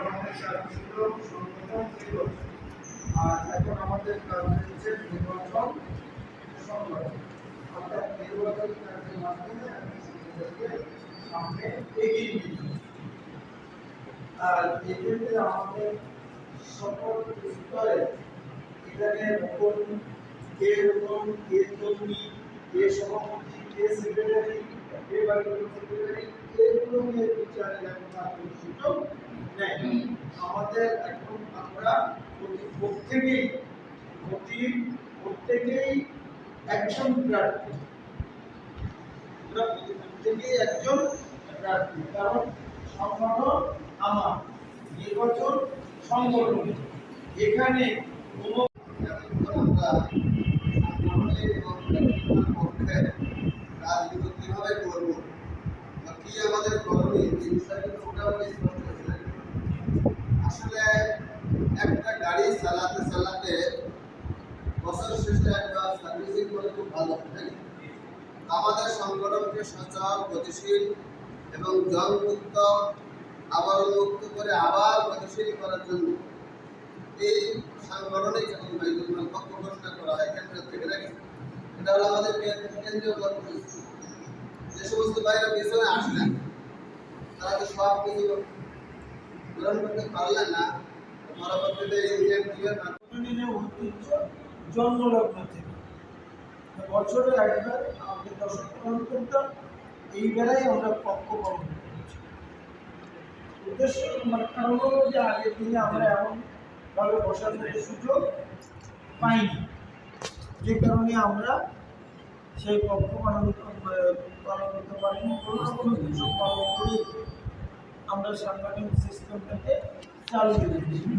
আমাদের সাথে ছিল সংগঠন ছিল। আর এখন আমাদের কাজ হচ্ছে নির্বাচন সংগঠন, অর্থাৎ নির্বাচন কাজের মাধ্যমে আমি সেটাকে সামনে এগিয়ে নিয়ে যাব। আর এক্ষেত্রে আমাদের সকল স্তরে এখানে নতুন কে নতুন কে কর্মী কে সভাপতি কে সেক্রেটারি কে ভাইস সেক্রেটারি এগুলো নিয়ে বিচারে এখন আর কোনো সুযোগ নেই। আমাদের এখন আমরা প্রত্যেকেই একজন প্রার্থী, আমরা প্রত্যেকেই একজন প্রার্থী, কারণ সংগঠন আমার, নির্বাচন সংগঠন। এখানে কোনো আমরা রাজনীতি কিভাবে করবো বা কি আমাদের করণীয় এই বিষয়ে মোটামুটি স্পষ্ট ছিল। আসলে একটা গাড়ি চালাতে বছর শেষে একবার সার্ভিসিং করে খুব ভালো হয়। আমাদের সংগঠনকে সচল, গতিশীল এবং জলমুক্ত, আবরণ মুক্ত করে আবার গতিশীল করার জন্য এই সাংগঠনিক এবং বাইজুল পক্ষ ঘোষণা করা হয় কেন্দ্র থেকে নাকি। এটা হলো আমাদের কেন্দ্রীয় কর্মসূচি। যে সমস্ত বাইরে পিছনে আসলেন তারা তো সব কিছু গ্রহণ করতে পারলেন না। পরবর্তীতে ইউনিয়ন ঐতিহ্য জন্মলগ্ন থেকে বছরে একবার আমাদের দশক পালন করতাম, এই বেলায় আমরা পক্ষ পালন করছি। উদ্দেশ্য কারণ হলো যে আগের দিনে আমরা এমনভাবে বসার সুযোগ পাইনি, যে কারণে আমরা সেই পক্ষ পালন করতে পারিনি। কোনো না কোনো কিছু পালন করে আমরা সাংগঠনিক সিস্টেমটাকে চালু রেখেছি।